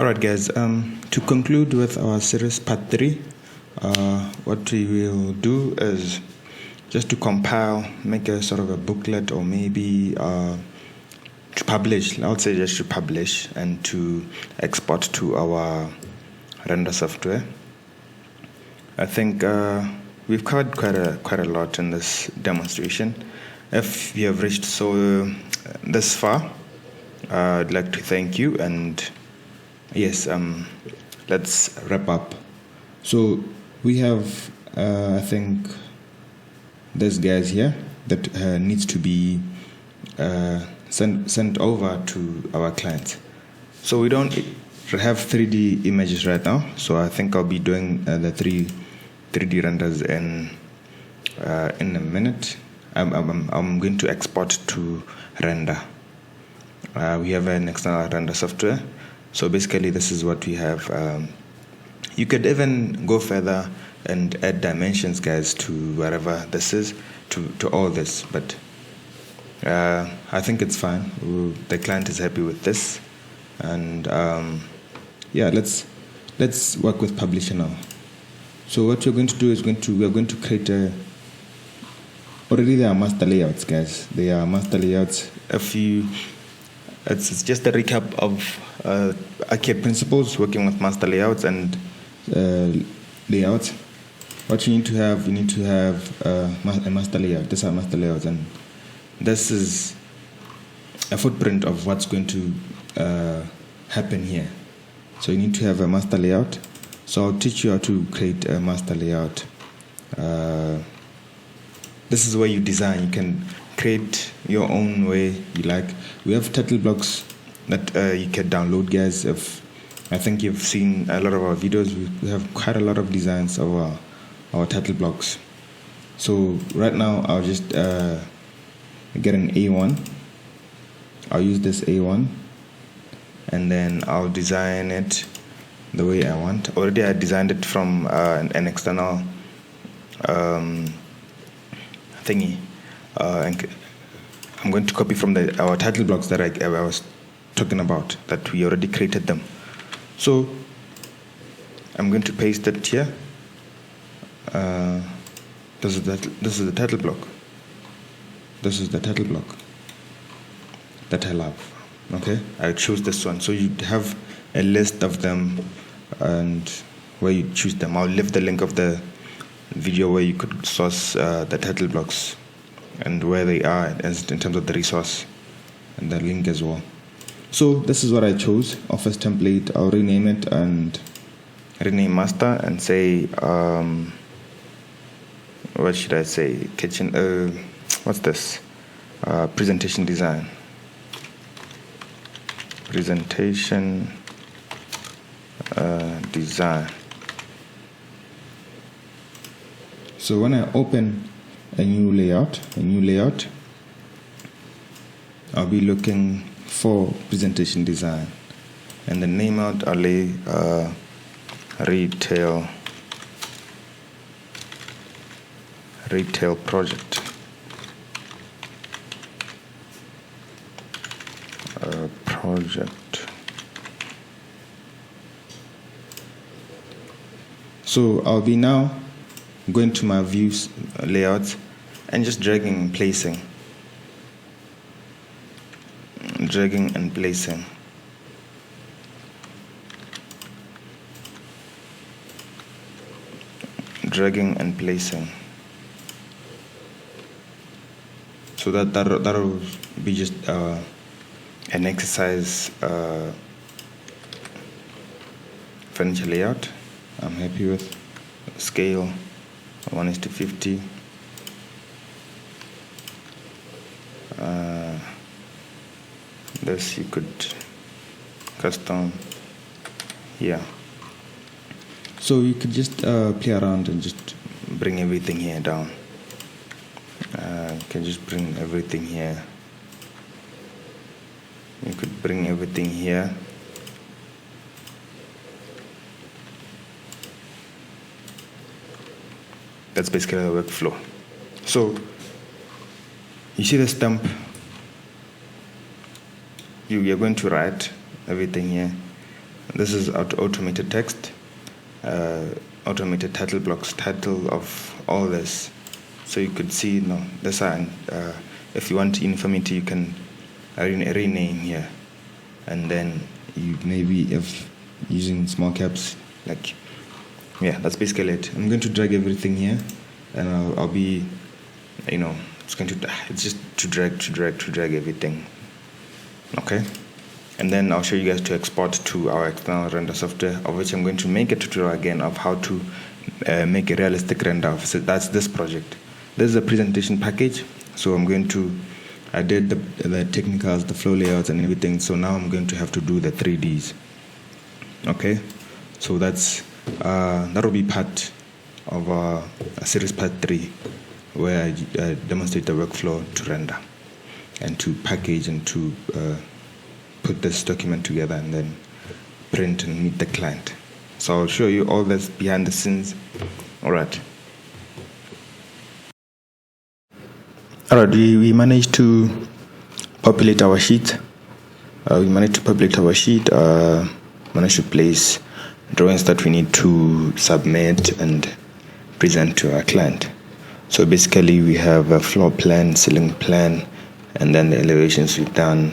Alright guys, to conclude with our series part 3, what we will do is just to compile, make a sort of a booklet, or maybe to publish. I would say just to publish and to export to our render software. I think we've covered quite a lot in this demonstration. If you have reached this far, I'd like to thank you, and yes, let's wrap up. So we have, I think, this guys here that needs to be sent over to our clients. So we don't have 3D images right now. So I think I'll be doing the 3D renders in a minute. I'm going to export to render. We have an external render software. So basically this is what we have. You could even go further and add dimensions, guys, to wherever this is, to all this, but I think it's fine. The client is happy with this, and yeah, let's work with publisher now. So what we're going to do is we're going to create already there are master layouts, guys. They are master layouts. It's just a recap of ARCHICAD principles, working with master layouts and layouts. What you need to have a master layout. These are master layouts, and this is a footprint of what's going to happen here. So you need to have a master layout. So I'll teach you how to create a master layout. This is where you design. You can create your own way you like. We have title blocks that you can download, guys. I think you've seen a lot of our videos. We have quite a lot of designs of our title blocks. So right now I'll just get an A1. I'll use this A1, and then I'll design it the way I want. Already I designed it from an external thingy. I'm going to copy from our title blocks that I was talking about, that we already created them. So I'm going to paste it here. This is the title block. This is the title block that I love. Okay, I choose this one. So you have a list of them, and where you choose them. I'll leave the link of the video where you could source the title blocks and where they are in terms of the resource, and the link as well. So this is what I chose, office template. I'll rename it and rename master and say, what should I say? Kitchen, what's this? Presentation design. Presentation design. So when I open a new layout, I'll be looking for presentation design, and the name out I'll lay retail project. So I'll be now going to my views layouts and just dragging and placing. Dragging and placing. Dragging and placing. So that'll be just an exercise furniture layout. I'm happy with scale 1:50. This you could custom here. So you could just play around and just bring everything here down. You can just bring everything here. You could bring everything here. That's basically the workflow. So you see the stamp. You're going to write everything here. this is automated text, automated title blocks, title of all this. So you could see, this are, if you want uniformity, you can rename here, and then you maybe, if using small caps, like, yeah, that's basically it. I'm going to drag everything here, and I'll be, it's just to drag everything. Okay, and then I'll show you guys to export to our external render software, of which I'm going to make a tutorial again of how to make a realistic render. So that's this project. This is a presentation package, so I did the technicals, the flow layouts and everything, so now I'm going to have to do the 3Ds. Okay, so that'll be part of a series part 3, where I demonstrate the workflow to render and to package and to put this document together and then print and meet the client. So I'll show you all this behind the scenes. Alright, we managed to populate our sheet. Managed to place drawings that we need to submit and present to our client. So basically we have a floor plan, ceiling plan, and then the elevations we've done,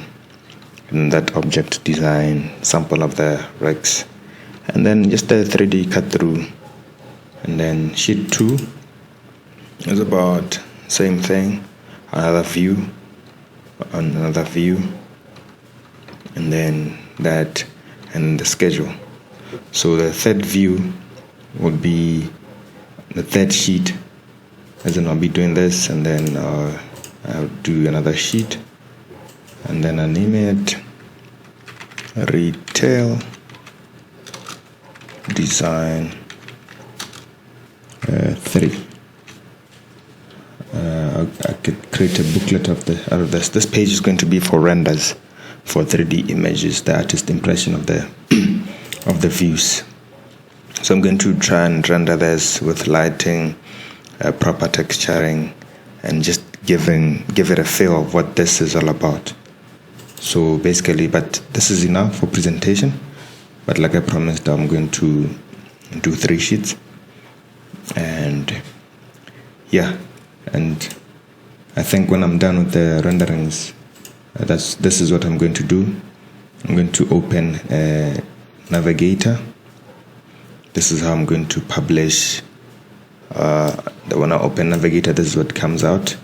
and that object design, sample of the racks, and then just the 3D cut through. And then sheet 2 is about same thing, another view, and then that, and the schedule. So the third view would be the third sheet, as in I'll be doing this, and then I'll do another sheet, and then I'll name it Retail Design 3. I could create a booklet out of this. This page is going to be for renders, for 3D images, the artist impression of the of the views. So I'm going to try and render this with lighting, proper texturing, and just give it a feel of what this is all about. So basically, but this is enough for presentation. But like I promised, I'm going to do 3 sheets, and yeah, and I think when I'm done with the renderings, this is what I'm going to do. I'm going to open a navigator. This is how I'm going to publish. When I open navigator, this is what comes out.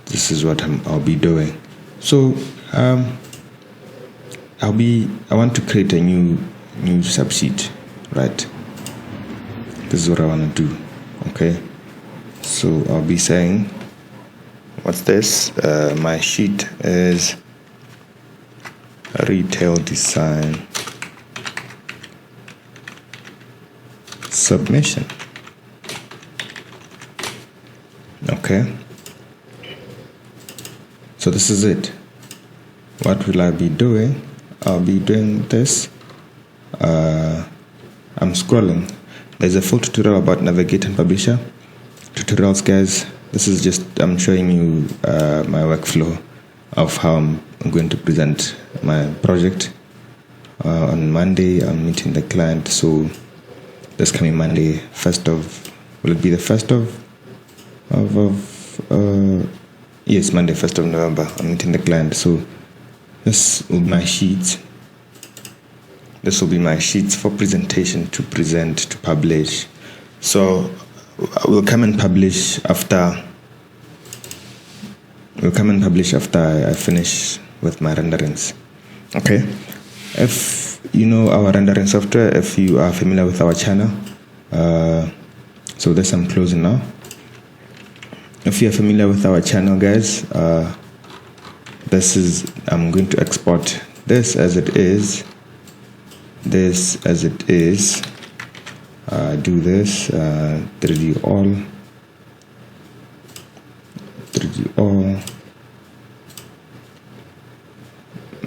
This is what I'll be doing. So I want to create a new subsheet, right? This is what I want to do. Okay, so I'll be saying, what's this? My sheet is Retail Design Submission. Okay, so this is it. What will I be doing? I'll be doing this. I'm scrolling. There's a full tutorial about Navigate and Publisher. Tutorials, guys. This is just, I'm showing you my workflow of how I'm going to present my project. On Monday, I'm meeting the client. So this coming Monday, will it be the 1st yes, Monday, 1st of November, I'm meeting the client. So this will be my sheets. This will be my sheets for presentation, to present, to publish. So we'll come and publish after. I finish with my renderings. Okay. If you know our rendering software, if you are familiar with our channel, so this I'm closing now. If you are familiar with our channel, guys, I'm going to export this as it is. Do this 3D all.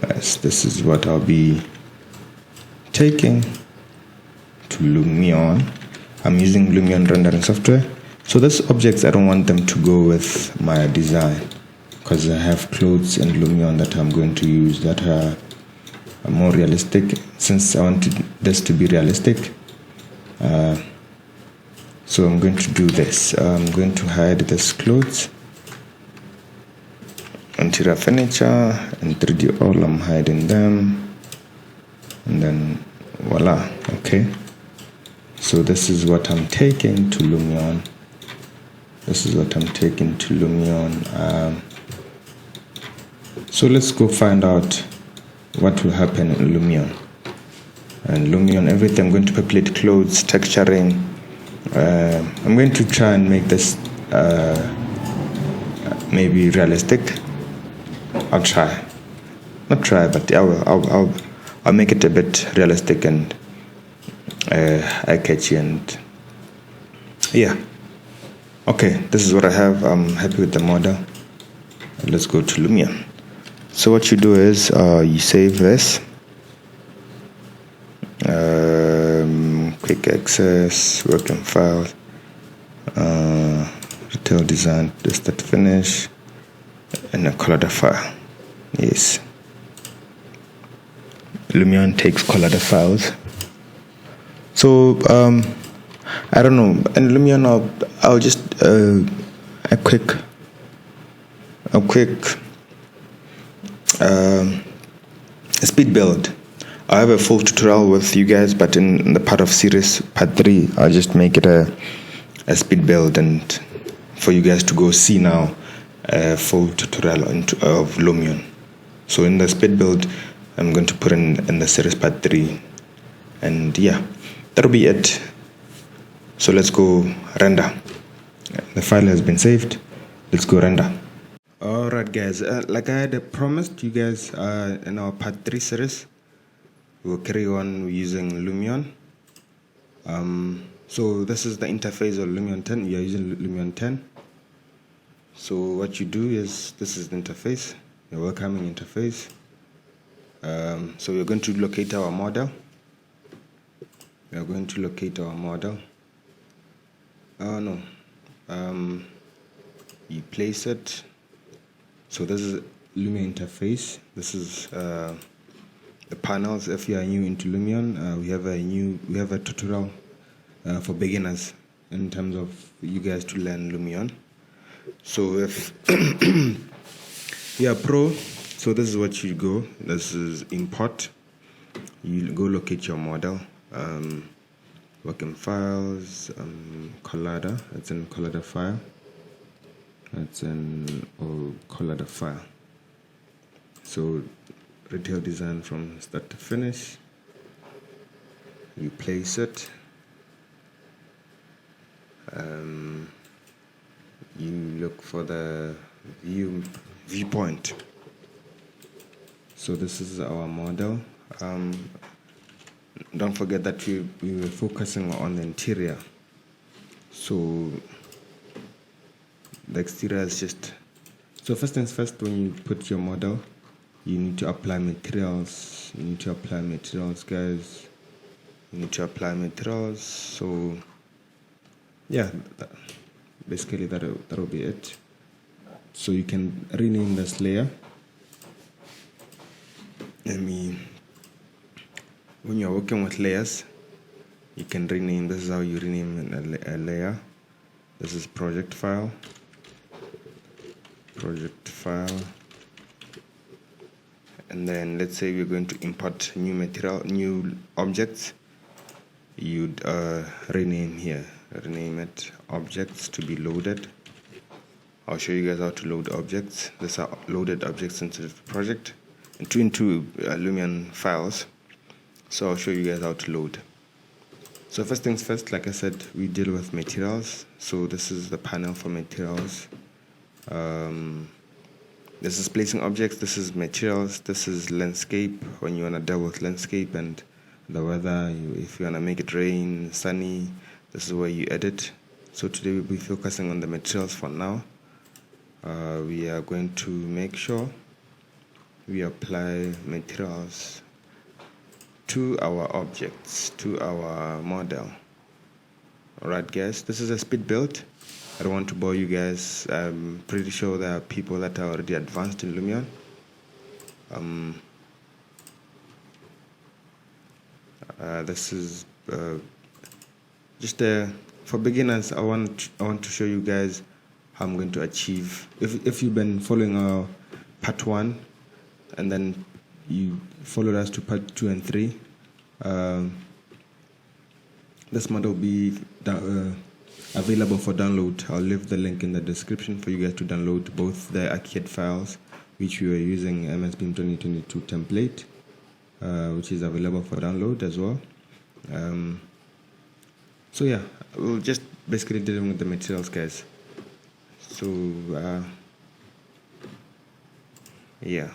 Yes, this is what I'll be taking to Lumion. I'm using Lumion rendering software. So these objects, I don't want them to go with my design, because I have clothes in Lumion that I'm going to use that are more realistic, since I wanted this to be realistic. So I'm going to do this. I'm going to hide this clothes, interior furniture, and 3D all. I'm hiding them, and then voila. Okay, so this is what I'm taking to Lumion. So let's go find out what will happen in Lumion. And Lumion, everything, I'm going to populate clothes, texturing. I'm going to try and make this maybe realistic. I'll try. Not try, but I'll make it a bit realistic and eye-catchy, and yeah. Okay, this is what I have. I'm happy with the model. Let's go to Lumion. So what you do is you save this. Quick access, working files, retail design, start finish, and a color file. Yes. Lumion takes color files. So I don't know. In Lumion, I'll just a quick speed build. I have a full tutorial with you guys, but in the part of series part 3, I'll just make it a speed build, and for you guys to go see now a full tutorial of Lumion. So in the speed build, I'm going to put in the series part 3, and yeah, that'll be it. So let's go render. The file has been saved. Let's go render. Alright guys, like I had promised you guys in our part 3 series, we'll carry on using Lumion. So this is the interface of Lumion 10. We are using Lumion 10. So what you do is, this is the interface, the welcoming interface. So we're going to locate our model. You place it. So this is Lumion interface. This is the panels. If you are new into Lumion, we have a tutorial for beginners in terms of you guys to learn Lumion. So if you are pro, so this is what you go. This is import. You go locate your model. Working files, Collada. It's in Collada file. So retail design from start to finish. You place it. You look for the viewpoint. So this is our model. Don't forget that we were focusing on the interior. So the exterior is just, so first things first, when you put your model, you need to apply materials. Guys. You need to apply materials. So yeah, basically that'll be it. So you can rename this layer. When you're working with layers, you can rename. This is how you rename a layer. This is project file. And then let's say we're going to import new objects. You'd rename it objects to be loaded. I'll show you guys how to load objects. These are loaded objects into the project, into Lumion files. So I'll show you guys how to load. So first things first, like I said, we deal with materials. So this is the panel for materials. This is placing objects. This is materials. This is landscape, when you want to deal with landscape and the weather. If you want to make it rain, sunny, this is where you edit. So today we'll be focusing on the materials for now. We are going to make sure we apply materials to our objects, to our model. Alright guys, this is a speed build. I don't want to bore you guys. I'm pretty sure there are people that are already advanced in Lumion. This is just for beginners. I want to show you guys how I'm going to achieve. If you've been following our part 1 and then you followed us to part 2 and 3, this model will be available for download. I'll leave the link in the description for you guys to download both the ARCHICAD files, which we are using MS Beam 2022 template, which is available for download as well. So yeah, we'll just basically dealing with the materials, guys. So yeah.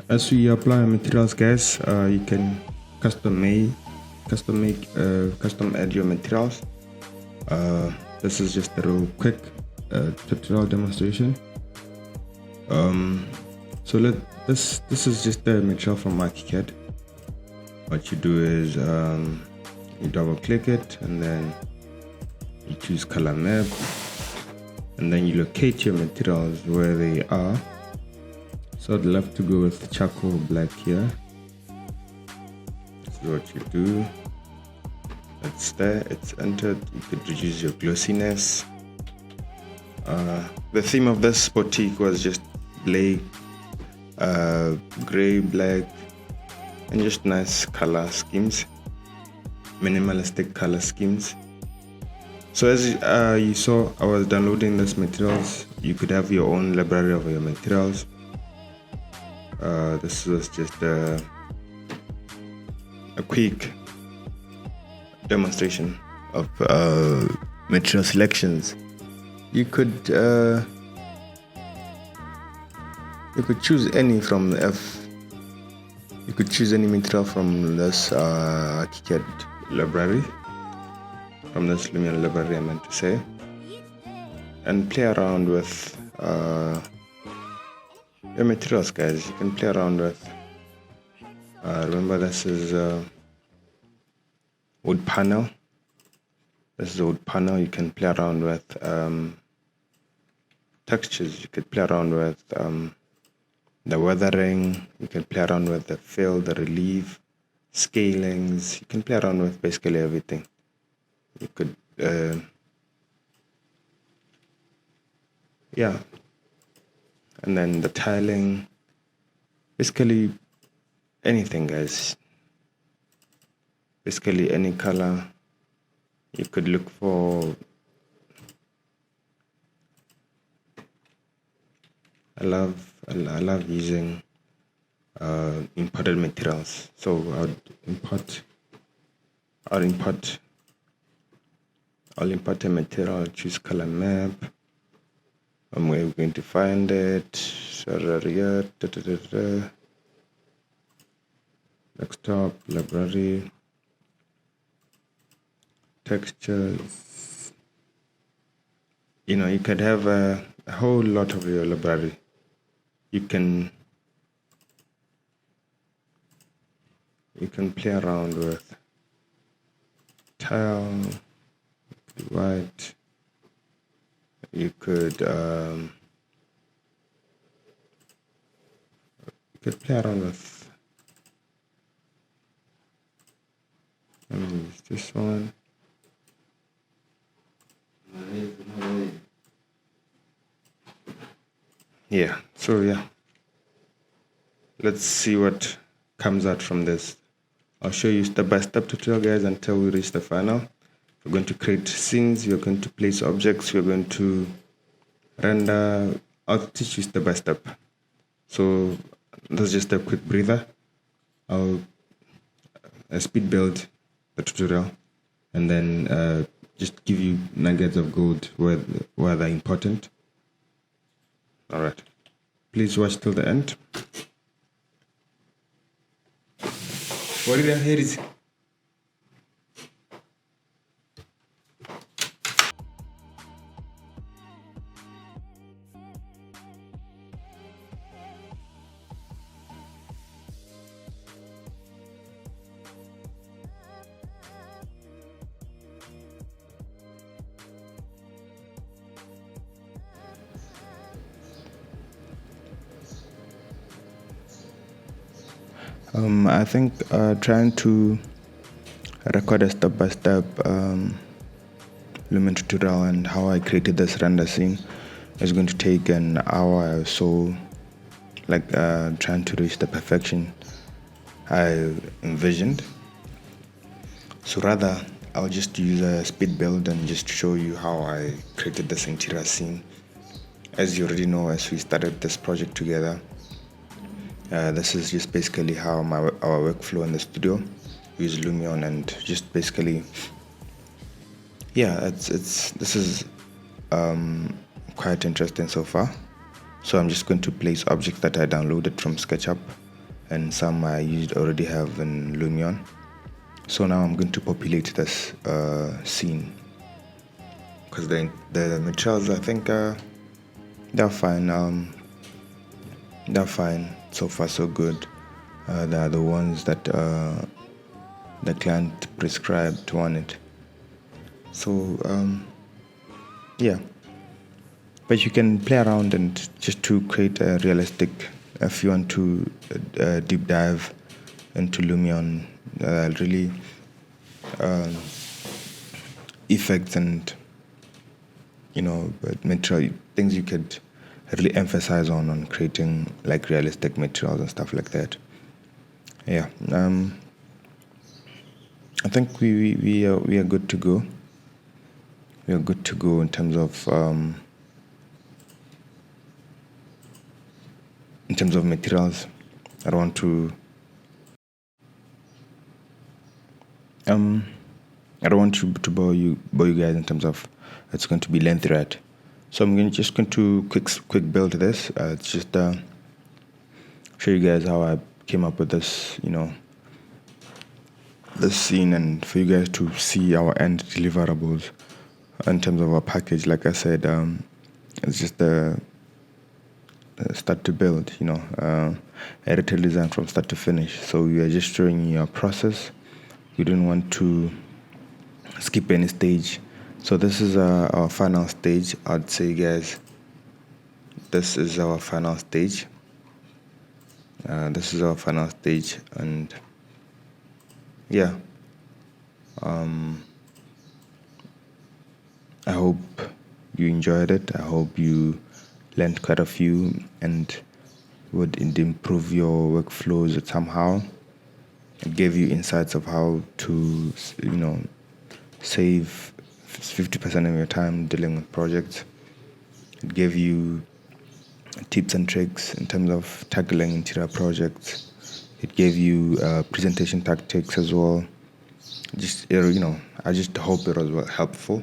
As we apply materials, guys, you can custom add your materials. This is just a real quick tutorial demonstration. So this is just the material from ARCHICAD. What you do is you double click it and then you choose color map, and then you locate your materials where they are. So I'd love to go with charcoal black here. This is what you do. It's there, it's entered. You could reduce your glossiness. The theme of this boutique was just gray, black, and just nice color schemes, minimalistic color schemes. So as you saw, I was downloading these materials. You could have your own library of your materials. This was just a quick demonstration of material selections. You could choose any from the You could choose any material from this ARCHICAD library, from this Lumion library, I meant to say, and play around with your materials, guys. You can play around with. Remember, this is wood panel. This is a wood panel. You can play around with textures. You could play around with the weathering. You can play around with the fill, the relief, scalings. You can play around with basically everything. You could, yeah. And then the tiling, basically anything, guys. Basically any color. You could look for. I love using imported materials. So I'll import a material, choose color map. And we're going to find it. Desktop, library, textures. You know, you could have a whole lot of your library. You can play around with tile, white, you could play around with this one. Yeah, so yeah, let's see what comes out from this. I'll show you step-by-step tutorial, guys, until we reach the final. We're going to create scenes, we're going to place objects, we're going to render. I'll teach you step-by-step. So that's just a quick breather. I'll speed build the tutorial and then just give you nuggets of gold where they're important. All right, please watch till the end. What did I hear is I think trying to record a step-by-step Lumion tutorial and how I created this render scene is going to take an hour or so, like trying to reach the perfection I envisioned. So rather, I'll just use a speed build and just show you how I created this interior scene. As you already know, as we started this project together, this is just basically how our workflow in the studio. We use Lumion and just basically, yeah, this is quite interesting so far. So I'm just going to place objects that I downloaded from SketchUp, and some I already have in Lumion. So now I'm going to populate this scene because the materials, I think they're fine. They're fine so far, so good. They are the ones that the client prescribed on it. So yeah, but you can play around and just to create a realistic. If you want to deep dive into Lumion, really effects and material things you could really emphasize on creating like realistic materials and stuff like that. Yeah, I think we are good to go. We are good to go in terms of materials. I don't want to to bore you guys in terms of it's going to be lengthy, right? So I'm just going to quick build this. It's just show you guys how I came up with this, this scene, and for you guys to see our end deliverables in terms of our package. Like I said, it's just the start to build, edited design from start to finish. So we are just showing you a process. We don't want to skip any stage. So this is our final stage. I'd say, guys, this is our final stage. This is our final stage, and yeah, I hope you enjoyed it. I hope you learned quite a few and would improve your workflows somehow. It gave you insights of how to, save 50% of your time dealing with projects. It gave you tips and tricks in terms of tackling interior projects. It gave you presentation tactics as well. I just hope it was helpful.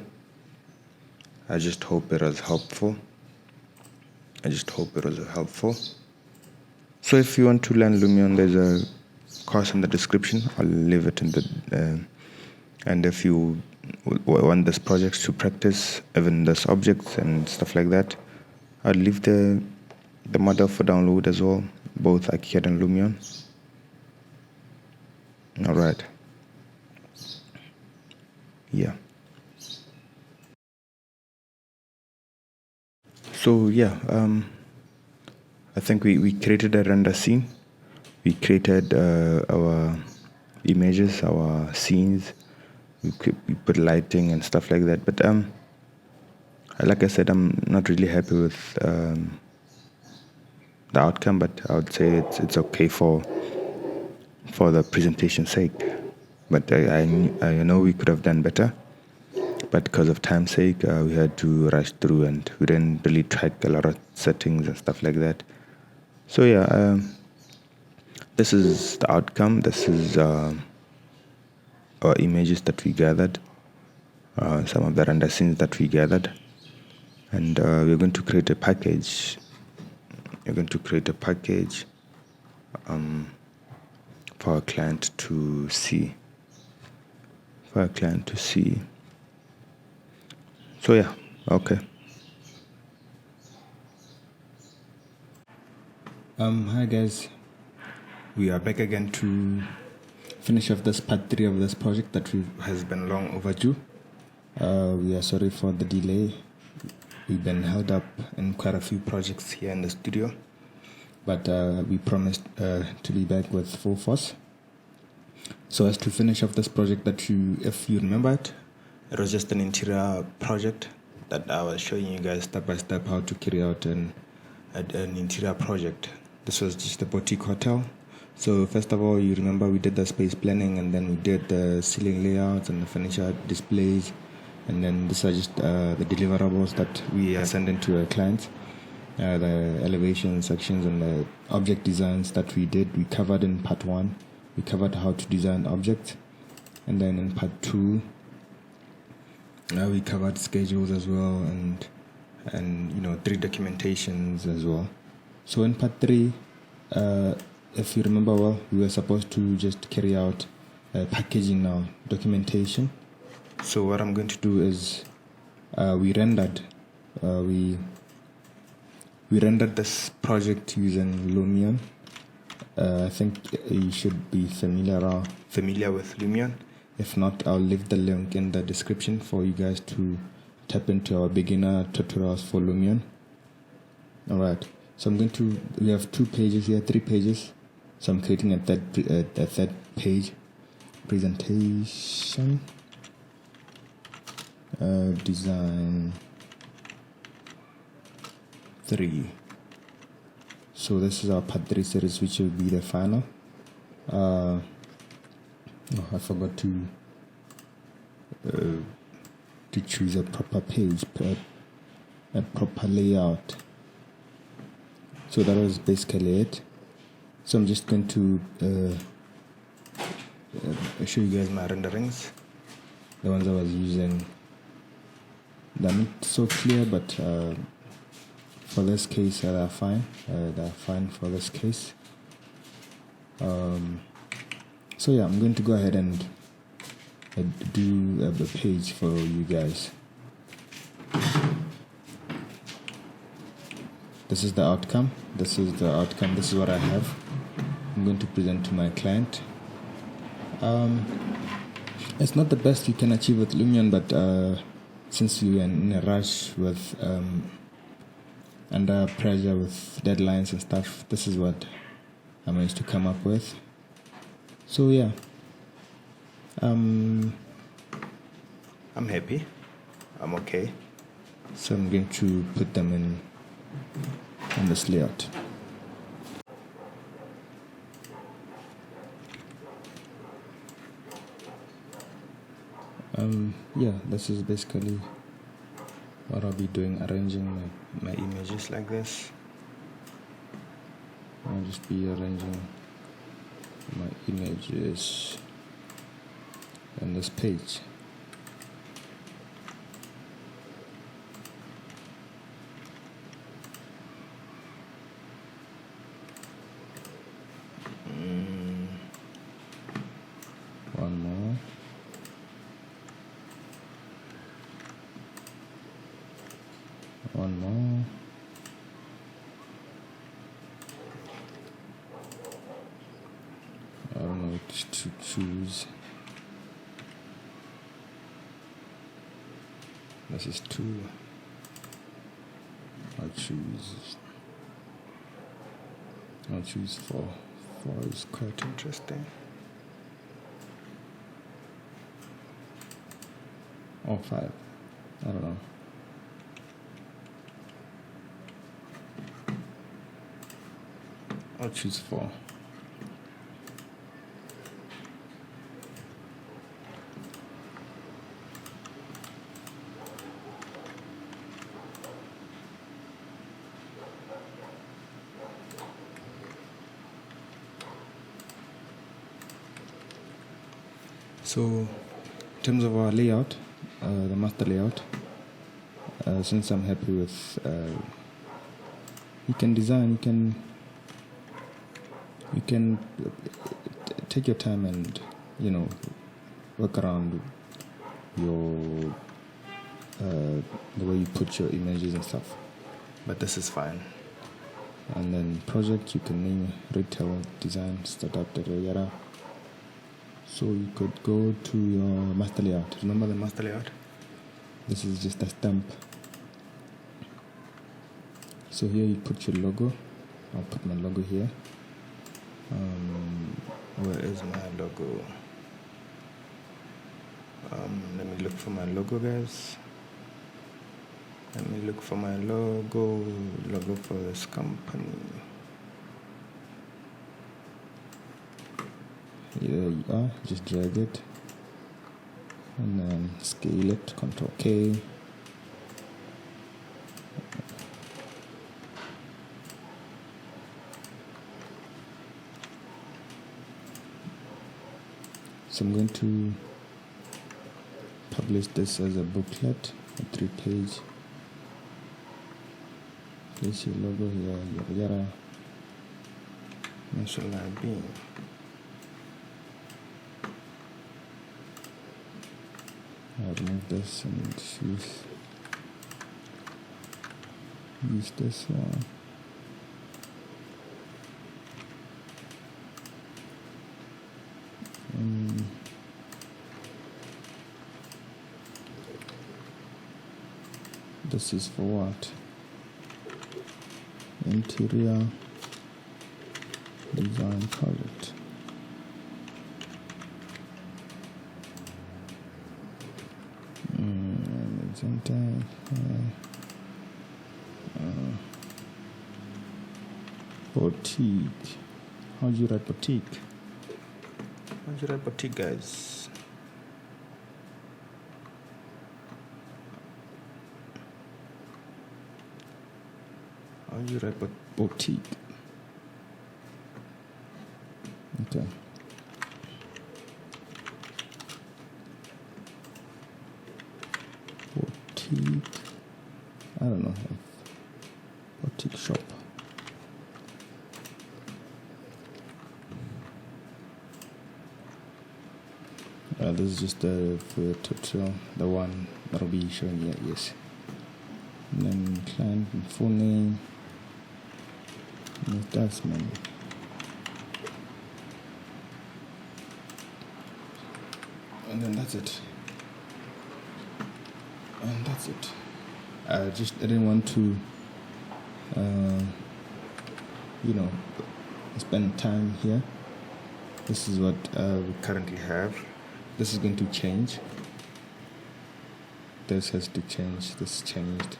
I just hope it was helpful. So if you want to learn Lumion, there's a course in the description. I'll leave it in the and if you want this project to practice, even this objects and stuff like that, I'll leave the model for download as well, both ARCHICAD and Lumion. All right. Yeah. So yeah, I think we created a render scene. We created our images, our scenes. We put lighting and stuff like that. But like I said, I'm not really happy with the outcome. But I would say it's okay for the presentation's sake. But I know we could have done better. But because of time's sake, we had to rush through, and we didn't really track a lot of settings and stuff like that. So yeah, this is the outcome. This is our images that we gathered, some of the render scenes that we gathered, and we're going to create a package. We're going to create a package for our client to see. So yeah, okay. Hi guys, we are back again to finish off this part 3 of this project that has been long overdue. We are sorry for the delay. We've been held up in quite a few projects here in the studio, but we promised to be back with full force. So as to finish off this project that if you remember it was just an interior project that I was showing you guys step by step how to carry out an interior project. This was just a boutique hotel. So first of all, you remember we did the space planning, and then we did the ceiling layouts and the furniture displays, and then these are just the deliverables that we are sending to our clients. The elevation sections and the object designs that we did, we covered in part 1. We covered how to design objects, and then in part 2 we covered schedules as well, and 3 documentations as well. So in part 3, if you remember well, we were supposed to just carry out packaging now, documentation. So what I'm going to do is we rendered this project using Lumion. I think you should be familiar with Lumion. If not, I'll leave the link in the description for you guys to tap into our beginner tutorials for Lumion. Alright, so we have 2 pages here, 3 pages. So I'm creating a third page, presentation, design 3. So this is our part 3 series, which will be the final. I forgot to choose a proper page, a proper layout. So that was basically it. So I'm just going to show you guys my renderings. The ones I was using, they're not so clear, but for this case they're fine. They're fine for this case. So yeah, I'm going to go ahead and do a page for you guys. This is the outcome. This is what I have. I'm going to present to my client. It's not the best you can achieve with Lumion, but since we are in a rush with under pressure with deadlines and stuff, this is what I managed to come up with. So yeah, I'm happy. I'm okay. So I'm going to put them in this layout. Yeah, this is basically what I'll be doing, arranging my images like this. I'll just be arranging my images on this page. One more. One more. I don't know which to choose. This is 2. I'll choose 4. 4 is quite interesting. Or 5. I don't know. I'll choose 4. So, in terms of our layout, the master layout, since I'm happy with, you can design, you can take your time and, work around your, the way you put your images and stuff. But this is fine. And then project, you can name retail design, startup, yada. So you could go to your master layout. Remember the master layout? This is just a stamp. So here you put your logo. I'll put my logo here. Where is my logo? Let me look for my logo, guys. Let me look for my logo for this company. Here you are, just drag it and then scale it, Ctrl K. So I'm going to publish this as a booklet, a 3-page. Place your logo here, yada yada. Where shall I be? I'll remove this and use this one. This is for what? Interior design project. Boutique. How do you write boutique? How do you write boutique, guys? How do you write boutique? Okay. Boutique. I don't know. Boutique shop. This is just the tutorial, the one that will be showing you, yes. And then client full name, attachment. And then that's it. And that's it. I didn't want to, spend time here. This is what we currently have. This is going to change. This has to change. This changed.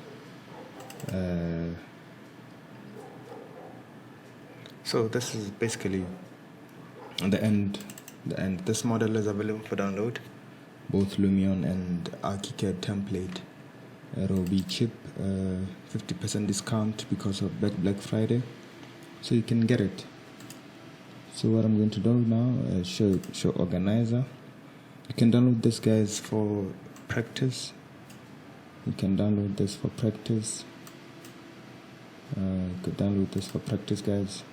So this is basically the end. This model is available for download, both Lumion and ARCHICAD template. It will be cheap, 50% discount because of Black Friday, so you can get it. So what I'm going to do now is show organizer. You can download this, guys, for practice. You could download this for practice, guys.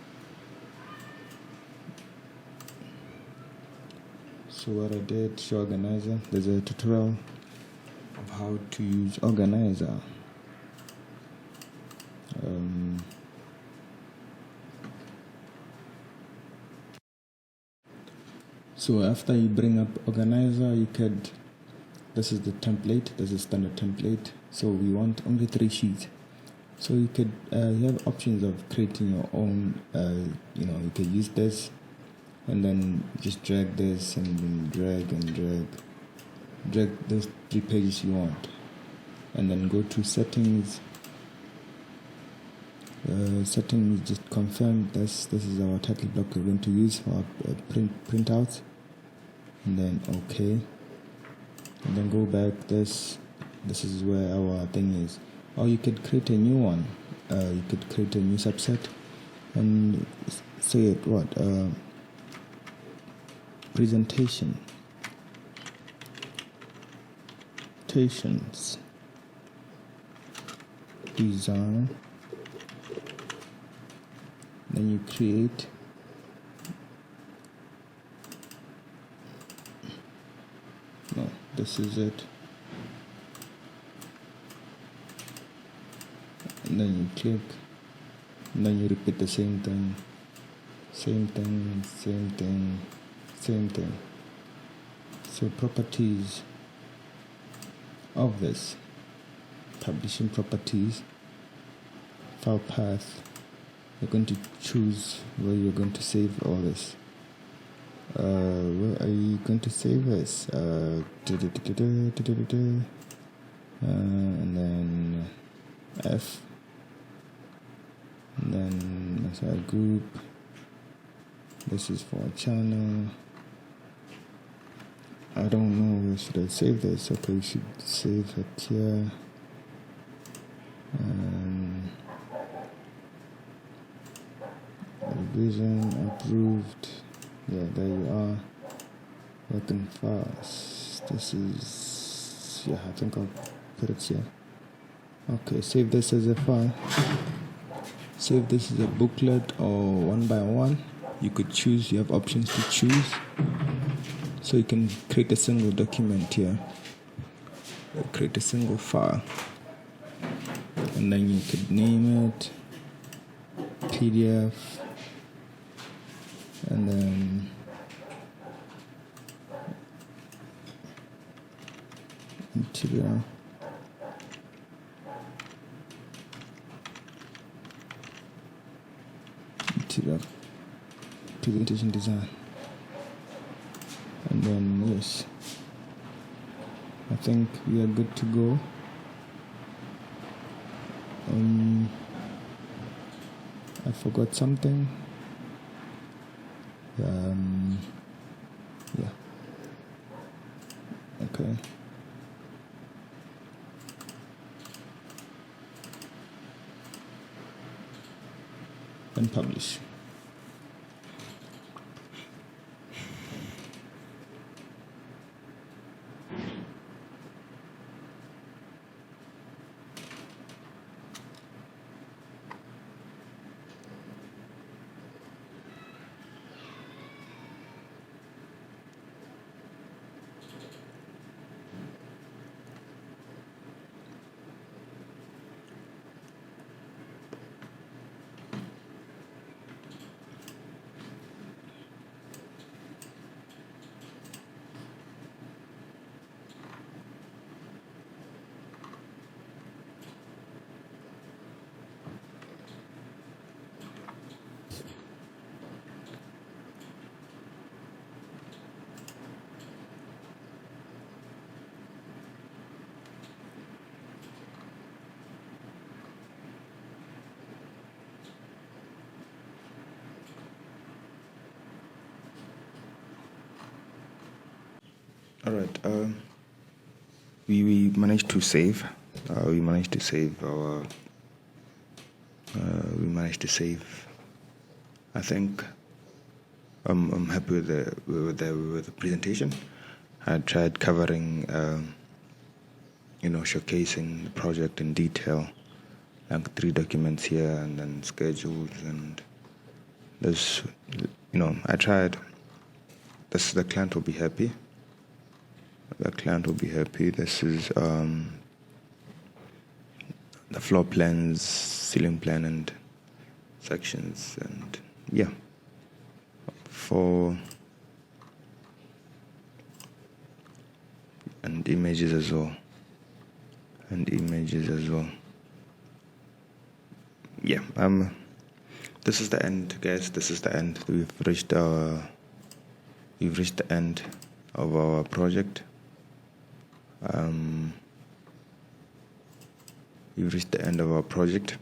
So what I did, show organizer. There's a tutorial of how to use organizer. So after you bring up organizer, this is the template. This is standard template. So we want only 3 sheets. So you could you have options of creating your own. You could use this, and then just drag this, and then drag those 3 pages you want, and then go to settings. Settings, just confirm this is our title block we're going to use for our printouts, and then OK, and then go back. This is where our thing is. Or you could create a new one. You could create a new subset and say it presentations, design. Then you create this is it, and then you click, and then you repeat the same thing. So properties of this, publishing properties, file path. You're going to choose where you're going to save all this. Where are you going to save this? And then F, and then that's our group. This is for a channel. I don't know where should I save this. Okay, we should save it here. Revision approved. Yeah, there you are. Working fast. This is, I think I'll put it here. Okay, save this as a file. Save this as a booklet or 1 by 1. You could choose. You have options to choose. So you can create a single document here. Create a single file, and then you could name it PDF. And then material, presentation design, and then yes, I think we are good to go. I forgot something. Yeah. Okay. And publish. All right. We managed to save. We managed to save our. We managed to save. I think I'm happy with the presentation. I tried covering, showcasing the project in detail, like 3 documents here, and then schedules, and there's, I tried. The client will be happy. The client will be happy. This is the floor plans, ceiling plan, and sections, and yeah, and images as well. yeah, this is the end, guys. This is the end. We've reached the end of our project. We've reached the end of our project.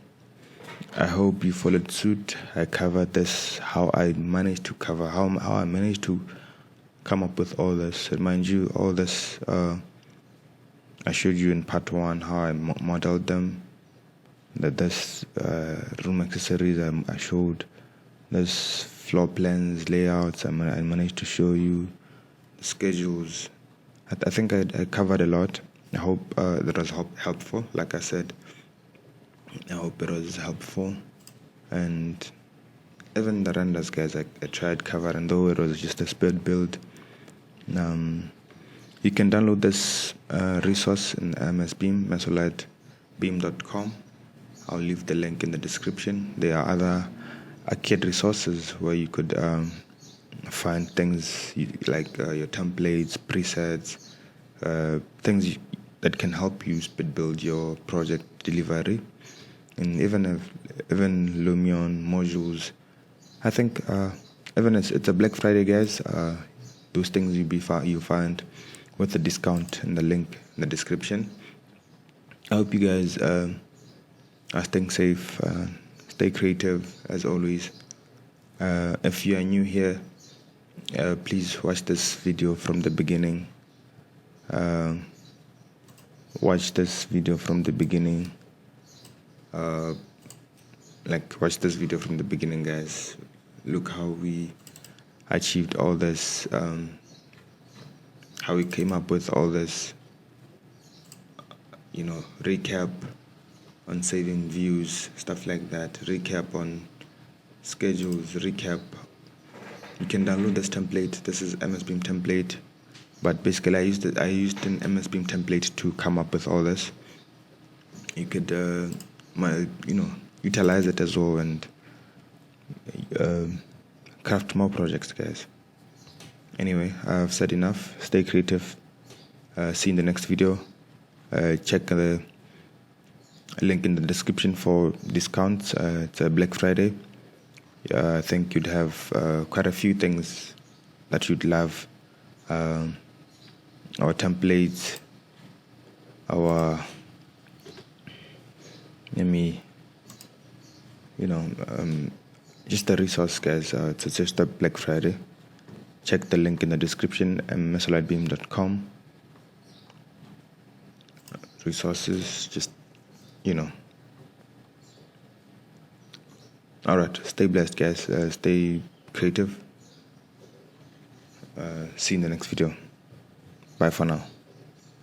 I hope you followed suit. I covered this, how I managed to come up with all this. Mind you, all this I showed you in part 1 how I modeled them. This room accessories I showed. This floor plans, layouts I managed to show you. Schedules. I think I covered a lot. I hope that was helpful. Like I said, I hope it was helpful. And even the renders, guys, I tried covering, though it was just a speed build. You can download this resource in MS Beam, mesolitebeam.com. I'll leave the link in the description. There are other ARCHICAD resources where you could find things like your templates, presets, things that can help you speed build your project delivery. And even Lumion modules. I think even it's a Black Friday, guys. Those things you find with the discount in the link in the description. I hope you guys are staying safe, stay creative as always. If you are new here, please watch this video from the beginning. Watch this video from the beginning. Watch this video from the beginning, guys. Look how we achieved all this, how we came up with all this, recap on saving views, stuff like that, recap on schedules, recap. You can download this template. This is MS Beam template, but basically I used an MS Beam template to come up with all this. You could utilize it as well and craft more projects, guys. Anyway, I've said enough. Stay creative. See you in the next video. Check the link in the description for discounts. It's a Black Friday. I think you'd have quite a few things that you'd love. Our templates, our just the resource, guys. It's just a Black Friday. Check the link in the description, mesolitebeam.com. Resources, just Alright, stay blessed, guys. Stay creative. See you in the next video. Bye for now.